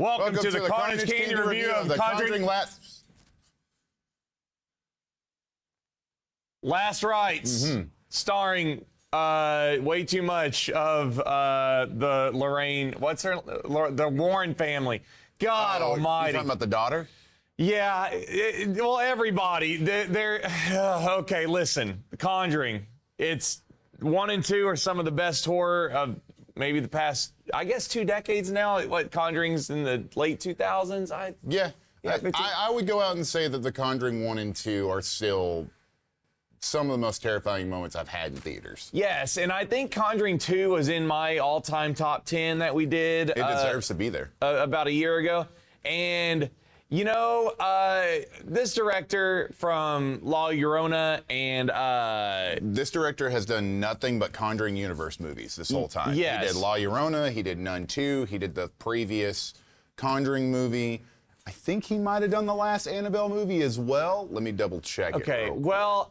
Welcome to the Carnage Candy review of the Conjuring Last Rites, starring way too much of the Lorraine, the Warren family. God almighty. You talking about the daughter? Yeah, well, everybody. They're okay, listen, Conjuring, it's 1 and 2 are some of the best horror of maybe the past, I guess, 2 decades now. What, Conjuring's in the late 2000s? I would go out and say that The Conjuring 1 and 2 are still some of the most terrifying moments I've had in theaters. Yes, and I think Conjuring 2 was in my all-time top 10 that we did. It deserves to be there. About a year ago. And, you know, this director from La Llorona and... This director has done nothing but Conjuring universe movies this whole time. Yes. He did La Llorona, he did Nun 2, he did the previous Conjuring movie. I think he might have done the last Annabelle movie as well. Let me double check it. Okay, well,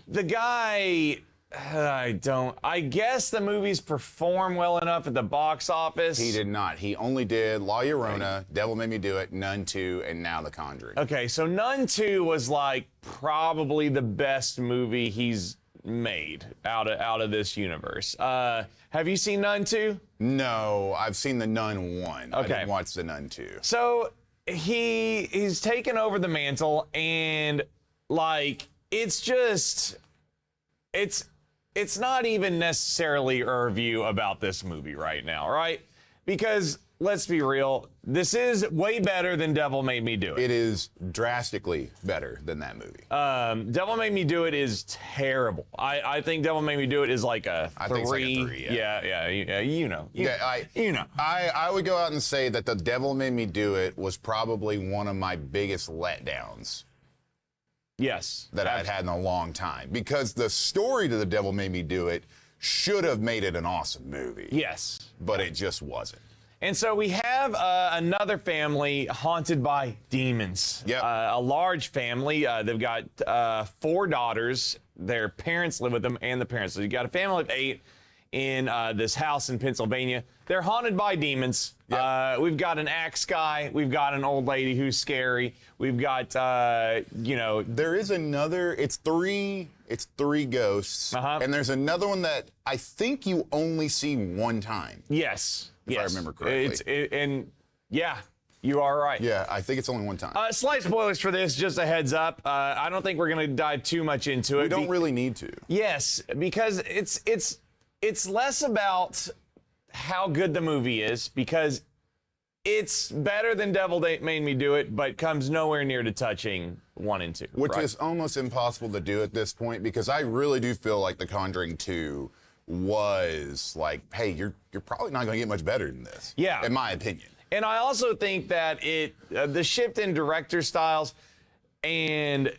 the guy... I guess the movies perform well enough at the box office. He did not. He only did La Llorona, Devil Made Me Do It, Nun 2, and now The Conjuring. Okay, so Nun 2 was like probably the best movie he's made out of this universe. Have you seen Nun 2? No, I've seen the Nun 1. Okay. I didn't watch the Nun 2. So he's taken over the mantle, and like it's not even necessarily a review about this movie right now, right? Because let's be real, this is way better than Devil Made Me Do It. It is drastically better than that movie. Devil Made Me Do It is terrible. I think Devil Made Me Do It is like a 3. I think it's like a 3, yeah, you know. I would go out and say that The Devil Made Me Do It was probably one of my biggest letdowns. Yes. That I'd had in a long time. Because the story to The Devil Made Me Do It should have made it an awesome movie. Yes. But it just wasn't. And so we have another family haunted by demons. Yep. A large family. They've got 4 daughters. Their parents live with them and the parents. So you've got a family of 8 in this house in Pennsylvania. They're haunted by demons. Yep. We've got an axe guy. We've got an old lady who's scary. We've got, There is another, it's three ghosts. And there's another one that I think you only see one time. Yes. If I remember correctly. Yeah, you are right. Yeah, I think it's only one time. Slight spoilers for this, just a heads up. I don't think we're going to dive too much into it. We don't really need to. Yes, because it's less about how good the movie is, because it's better than Devil Made Me Do It, but comes nowhere near to touching 1 and 2. Which is almost impossible to do at this point, because I really do feel like The Conjuring 2 was like, hey, you're probably not going to get much better than this. Yeah. In my opinion. And I also think that the shift in director styles, and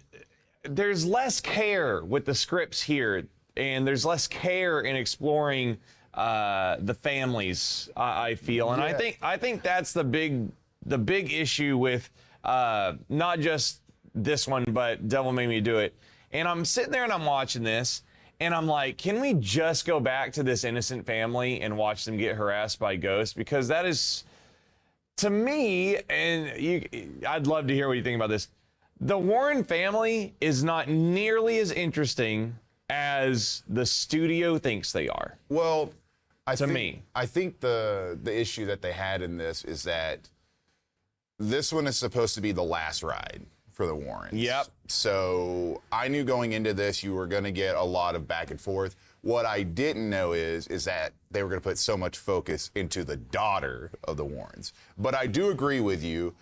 there's less care with the scripts here, and there's less care in exploring the families, I feel. And Yeah. I think that's the big issue with not just this one, but Devil Made Me Do It. And I'm sitting there and I'm watching this, and I'm like, can we just go back to this innocent family and watch them get harassed by ghosts? Because that is, to me, and I'd love to hear what you think about this, the Warren family is not nearly as interesting as the studio thinks they are. Well, I think the issue that they had in this is that this one is supposed to be the last ride for the Warrens. Yep. So I knew going into this you were going to get a lot of back and forth. What I didn't know is that they were going to put so much focus into the daughter of the Warrens. But I do agree with you.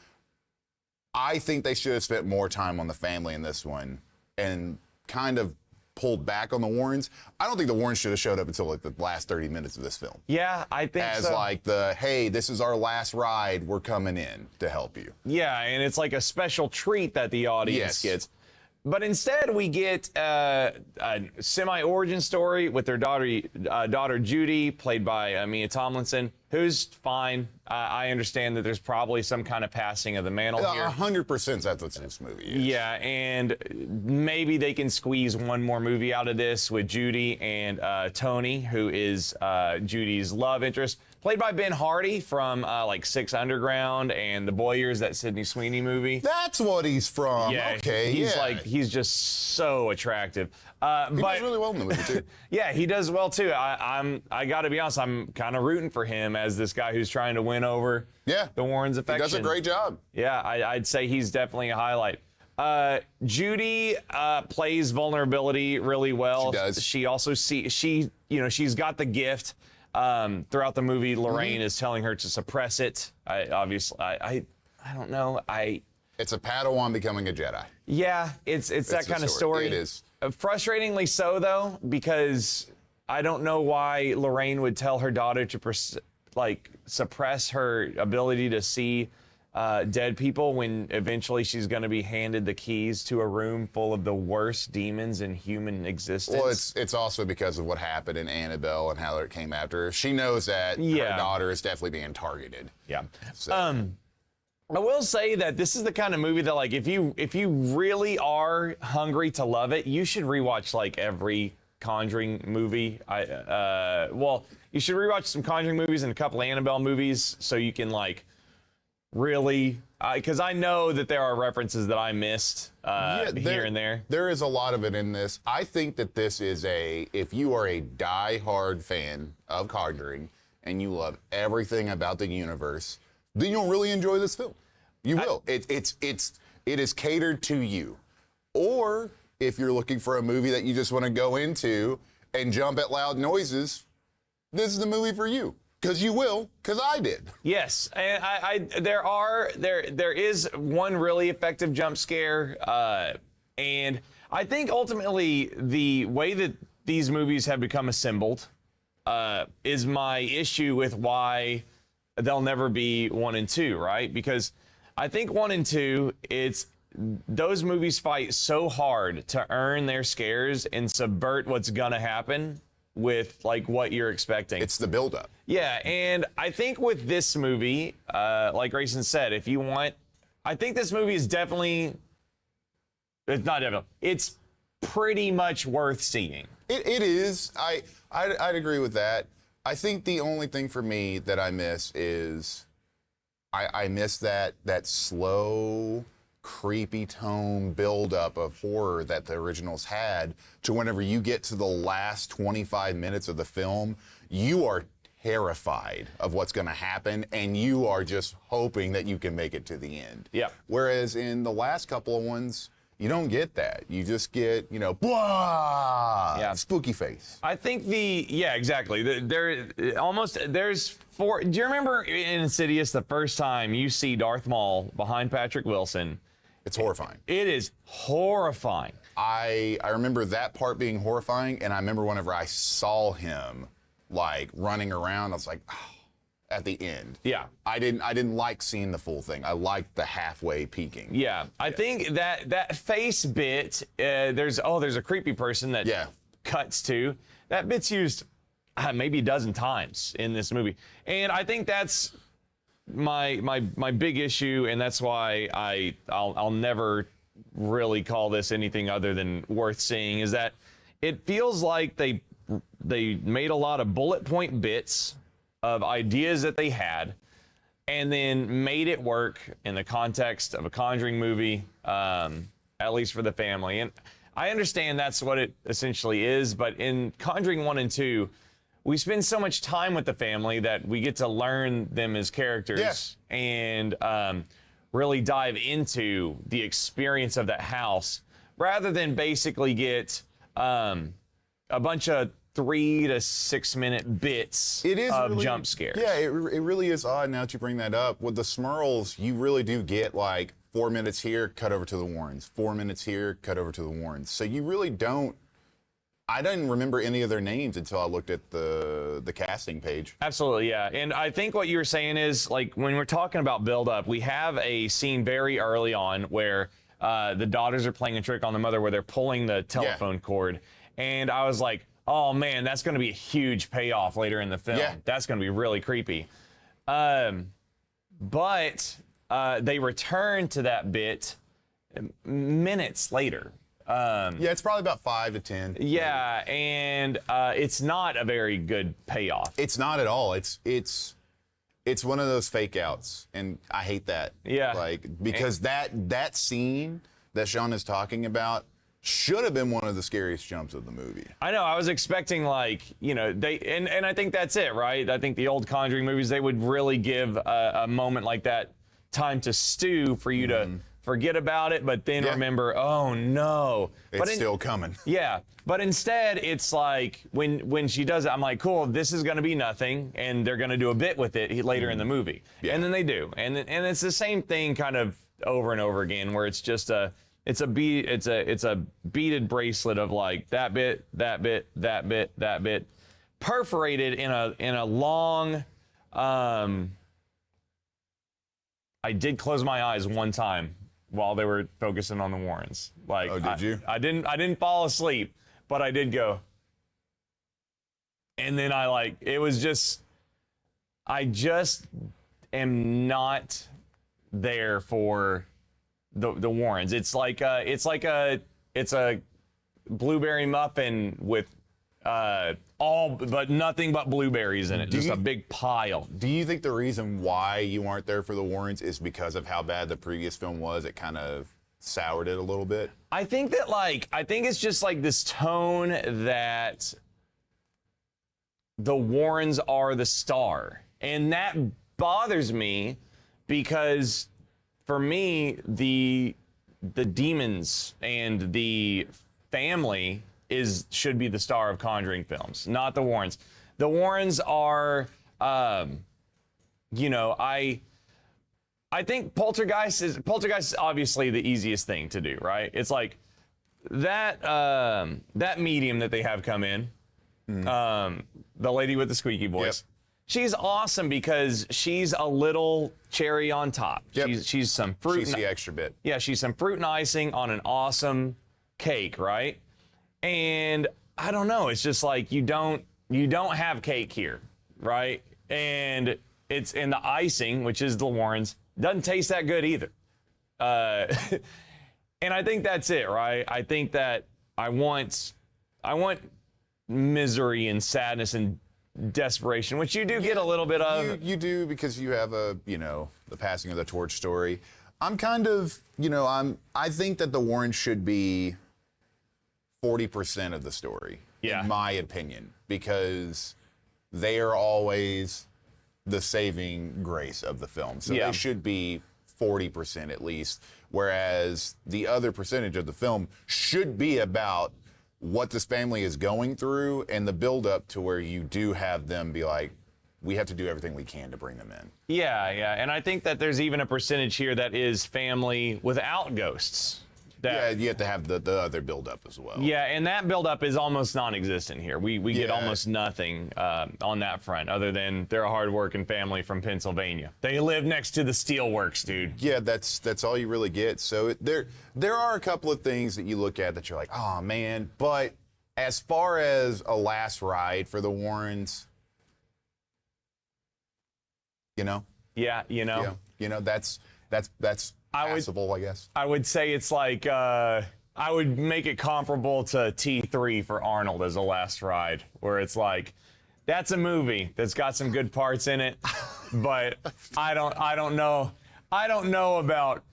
I think they should have spent more time on the family in this one and kind of pulled back on the Warrens. I don't think the Warrens should have showed up until like the last 30 minutes of this film. Yeah, I think As so. like hey, this is our last ride. We're coming in to help you. Yeah, and it's like a special treat that the audience gets. But instead, we get a semi-origin story with their daughter Judy, played by Mia Tomlinson, who's fine. I understand that there's probably some kind of passing of the mantle here. 100% that's what this movie is. Yeah, and maybe they can squeeze one more movie out of this with Judy and Tony, who is Judy's love interest. played by Ben Hardy from like Six Underground and The Boyers, that Sydney Sweeney movie. That's what he's from. Yeah, Okay, he's just so attractive. He does really well in the movie too. Yeah, he does well too. I got to be honest, I'm kind of rooting for him as this guy who's trying to win over the Warrens' affection. He does a great job. Yeah, I'd say he's definitely a highlight. Judy plays vulnerability really well. She does. She also she's got the gift. Throughout the movie, Lorraine is telling her to suppress it. I don't know. It's a Padawan becoming a Jedi. Yeah, it's that kind of story. It is. Frustratingly so, though, because I don't know why Lorraine would tell her daughter to suppress her ability to see dead people when eventually she's going to be handed the keys to a room full of the worst demons in human existence. Well, it's also because of what happened in Annabelle and how it came after her. She knows that her daughter is definitely being targeted. Yeah. So. I will say that this is the kind of movie that, like, if you really are hungry to love it, you should rewatch like every Conjuring movie. You should rewatch some Conjuring movies and a couple Annabelle movies so you can like really, because I know that there are references that I missed here and there. There is a lot of it in this. I think that this is if you are a die-hard fan of Conjuring and you love everything about the universe, then you'll really enjoy this film. You will. It is catered to you. Or if you're looking for a movie that you just want to go into and jump at loud noises, this is the movie for you. Because you will, because I did. Yes, and there is one really effective jump scare, and I think ultimately the way that these movies have become assembled is my issue with why they'll never be 1 and 2, right? Because I think 1 and 2, those movies fight so hard to earn their scares and subvert what's gonna happen with like what you're expecting. It's the buildup. Yeah, and I think with this movie, like Grayson said, I think this movie is it's pretty much worth seeing. It is. I'd agree with that. I think the only thing for me that I miss is I miss that slow, creepy tone buildup of horror that the originals had to whenever you get to the last 25 minutes of the film, you are terrified of what's going to happen and you are just hoping that you can make it to the end. Yeah. Whereas in the last couple of ones, you don't get that. You just get, blah, spooky face. I think exactly. There's 4. Do you remember in Insidious the first time you see Darth Maul behind Patrick Wilson? It's horrifying. It is horrifying. I remember that part being horrifying, and I remember whenever I saw him like running around, I was like, oh, at the end. Yeah. I didn't like seeing the full thing. I liked the halfway peeking. Yeah. I think that face bit, there's a creepy person that cuts to. That bit's used maybe a dozen times in this movie. And I think that's my big issue, and that's why I'll never really call this anything other than worth seeing, is that it feels like they made a lot of bullet point bits of ideas that they had and then made it work in the context of a Conjuring movie, at least for the family. And I understand that's what it essentially is, but in Conjuring 1 and 2, we spend so much time with the family that we get to learn them as characters and really dive into the experience of that house rather than basically get a bunch of 3 to 6 minute bits of jump scares. Yeah, it really is odd now that you bring that up. With the Smurls, you really do get like 4 minutes here, cut over to the Warrens. 4 minutes here, cut over to the Warrens. So you really don't. I didn't remember any of their names until I looked at the casting page. Absolutely, yeah. And I think what you were saying is, like, when we're talking about build-up, we have a scene very early on where the daughters are playing a trick on the mother where they're pulling the telephone cord. And I was like, oh, man, that's going to be a huge payoff later in the film. Yeah. That's going to be really creepy. But they return to that bit minutes later. It's probably about 5 to 10. Yeah, and it's not a very good payoff. It's not at all. It's it's one of those fake outs, and I hate that. Yeah. Like, because that scene that Sean is talking about should have been one of the scariest jumps of the movie. I know. I was expecting, like, you know, and I think that's it, right? I think the old Conjuring movies, they would really give a moment like that time to stew for you to forget about it, but then remember, oh no, It's still coming. Yeah, but instead it's like when she does it, I'm like, cool, this is gonna be nothing, and they're gonna do a bit with it later in the movie, and then they do, and it's the same thing kind of over and over again, where it's just a beaded bracelet of like that bit, perforated in a long. I did close my eyes one time while they were focusing on the Warrens. Like, Oh, did you? I didn't fall asleep, but I did go. And then it was just, I just am not there for the Warrens. It's a blueberry muffin with nothing but blueberries in it. Just a big pile. Do you think the reason why you aren't there for the Warrens is because of how bad the previous film was? It kind of soured it a little bit? I think that I think it's just like this tone that the Warrens are the star. And that bothers me because for me, the demons and the family should be the star of Conjuring films, not the Warrens. The Warrens are, you know, I think Poltergeist is obviously the easiest thing to do, right? It's like that medium that they have come in, the lady with the squeaky voice. Yep. She's awesome because she's a little cherry on top. Yep. She's some fruit. She's the extra bit. Yeah, she's some fruit and icing on an awesome cake, right? And I don't know, it's just like you don't have cake here, right? And it's in the icing, which is the Warrens, doesn't taste that good either. And I think that's it, right? I think that I want misery and sadness and desperation, which you do get a little bit of. You do, because you have the passing of the torch story. I'm kind of, I think that the Warrens should be 40% of the story, in my opinion, because they are always the saving grace of the film. So they should be 40% at least, whereas the other percentage of the film should be about what this family is going through and the build up to where you do have them be like, we have to do everything we can to bring them in. Yeah. And I think that there's even a percentage here that is family without ghosts. You have to have the other build-up as well. Yeah, and that build-up is almost non-existent here. We get almost nothing on that front, other than they're a hard-working family from Pennsylvania. They live next to the steelworks, dude. Yeah, that's all you really get. So there are a couple of things that you look at that you're like, oh man. But as far as a last ride for the Warrens, Yeah, that's passable, I guess. I would say it's like, I would make it comparable to T3 for Arnold as a last ride, where it's like, that's a movie that's got some good parts in it, but I don't know about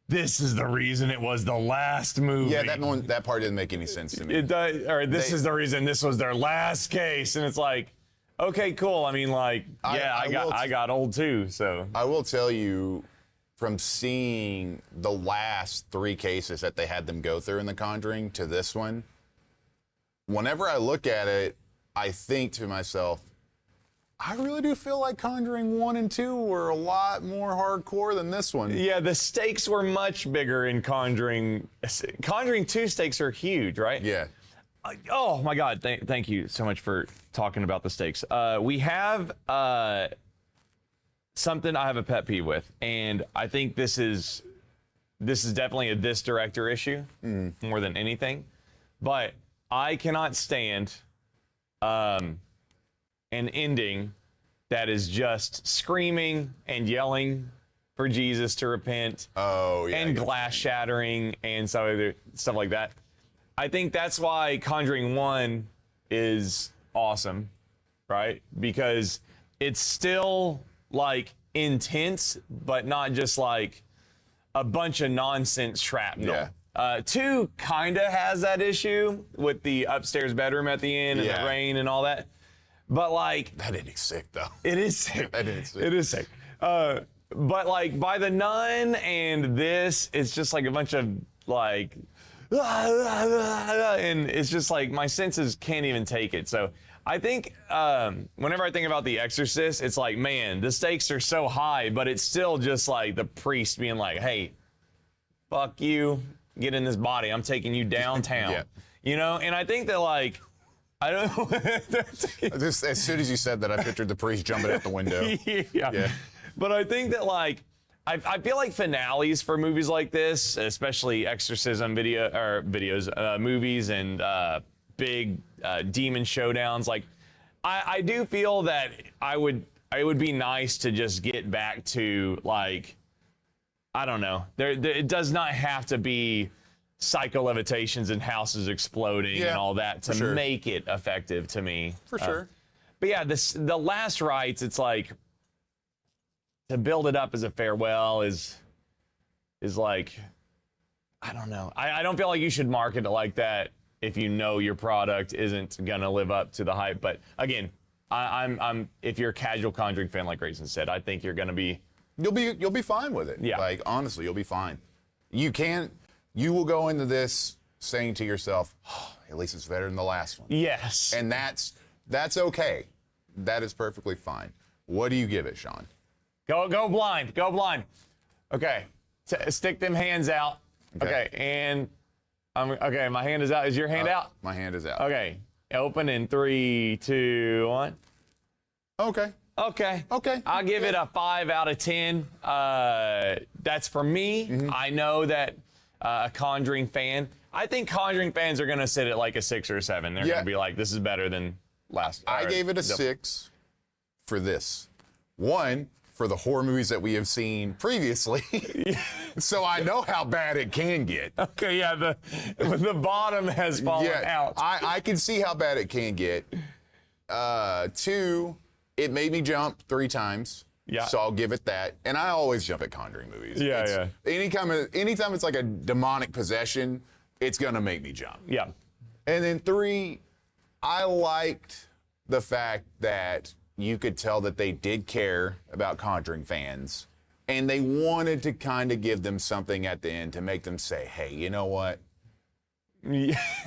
this is the reason it was the last movie. Yeah, that part didn't make any sense to me. It does, or this is the reason this was their last case, and it's like, okay, cool. I mean, like, I got old too, so. I will tell you, from seeing the last 3 cases that they had them go through in The Conjuring to this one, whenever I look at it, I think to myself, I really do feel like Conjuring 1 and 2 were a lot more hardcore than this one. Yeah, the stakes were much bigger in Conjuring. Conjuring 2 stakes are huge, right? Yeah. Oh my God! Thank you so much for talking about the stakes. We have something I have a pet peeve with, and I think this is definitely a this director issue more than anything. But I cannot stand an ending that is just screaming and yelling for Jesus to repent. Oh yeah. And glass shattering and stuff like that. I think that's why Conjuring 1 is awesome, right? Because it's still like intense, but not just like a bunch of nonsense shrapnel. Yeah. 2 kind of has that issue with the upstairs bedroom at the end and the rain and all that. But like That ending's sick though. it is sick. That ending's sick. It is sick. But like by the Nun and this, it's just like a bunch of like, and it's just like my senses can't even take it. So I think whenever I think about The Exorcist, it's like, man, the stakes are so high, but it's still just like the priest being like, hey, fuck you, get in this body. I'm taking you downtown. Yeah. You know, and I think that like, I don't know. Just as soon as you said that, I pictured the priest jumping out the window. Yeah. But I think that like, I feel like finales for movies like this, especially exorcism movies and big demon showdowns, like I do feel that it would be nice to just get back to like, I don't know, it does not have to be psycho levitations and houses exploding and all that to make it effective to me. For sure. But yeah, the last rites, it's like, to build it up as a farewell is like, I don't know. I don't feel like you should market it like that if you know your product isn't gonna live up to the hype. But again, I'm if you're a casual Conjuring fan, like Grayson said, I think you're gonna be. You'll be fine with it. Yeah. Like honestly, you'll be fine. You will go into this saying to yourself, oh, at least it's better than the last one. Yes. And that's okay. That is perfectly fine. What do you give it, Sean? Go blind. Go blind. Okay. Stick them hands out. Okay. And okay. My hand is out. Is your hand out? My hand is out. Okay. Open in 3, 2, 1. Okay. Okay. Okay. I'll give it a 5 out of 10. That's for me. Mm-hmm. I know that a Conjuring fan. I think Conjuring fans are gonna sit at like a 6 or a 7. They're gonna be like, this is better than last. I gave it a 6 for this. 1, for the horror movies that we have seen previously. So I know how bad it can get. Okay, yeah, the bottom has fallen out. I can see how bad it can get. 2, it made me jump 3 times. Yeah. So I'll give it that. And I always jump at Conjuring movies. Yeah. Anytime it's like a demonic possession, it's gonna make me jump. Yeah. And then 3, I liked the fact that you could tell that they did care about Conjuring fans, and they wanted to kind of give them something at the end to make them say, hey, you know what?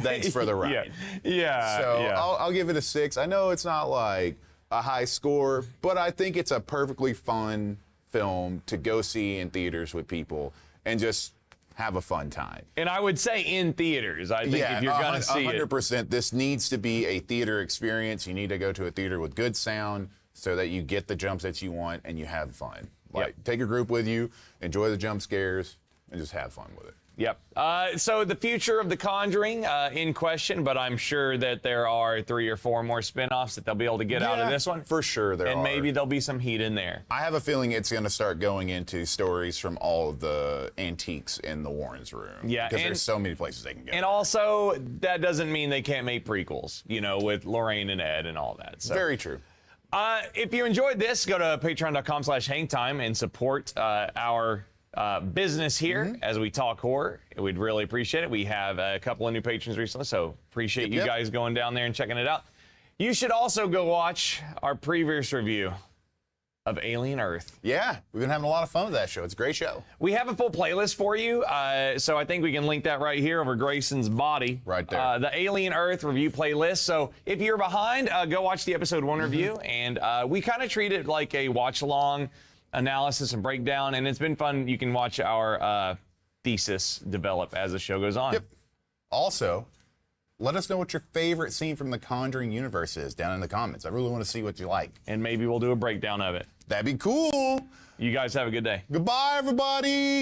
Thanks for the ride. Yeah. So I'll give it a 6. I know it's not like a high score, but I think it's a perfectly fun film to go see in theaters with people and just have a fun time. And I would say in theaters. I think if you're going to see 100%, this needs to be a theater experience. You need to go to a theater with good sound so that you get the jumps that you want and you have fun. Like, take a group with you, enjoy the jump scares, and just have fun with it. Yep. So the future of The Conjuring in question, but I'm sure that there are 3 or 4 more spinoffs that they'll be able to get out of this one. For sure there are. And maybe there'll be some heat in there. I have a feeling it's going to start going into stories from all of the antiques in the Warrens' room. Yeah. Because there's so many places they can go. And also, that doesn't mean they can't make prequels, you know, with Lorraine and Ed and all that. So. Very true. If you enjoyed this, go to patreon.com/hangtime and support our business here as we talk horror. We'd really appreciate it. We have a couple of new patrons recently, so appreciate you guys going down there and checking it out. You should also go watch our previous review of Alien Earth. Yeah, we've been having a lot of fun with that show. It's a great show. We have a full playlist for you, so I think we can link that right here over Grayson's body. Right there. The Alien Earth review playlist. So if you're behind, go watch the episode 1 review, and we kind of treat it like a watch-along analysis and breakdown, and it's been fun. You can watch our thesis develop as the show goes on. Yep. Also, let us know what your favorite scene from the Conjuring universe is down in the comments. I really want to see what you like. And maybe we'll do a breakdown of it. That'd be cool. You guys have a good day. Goodbye, everybody.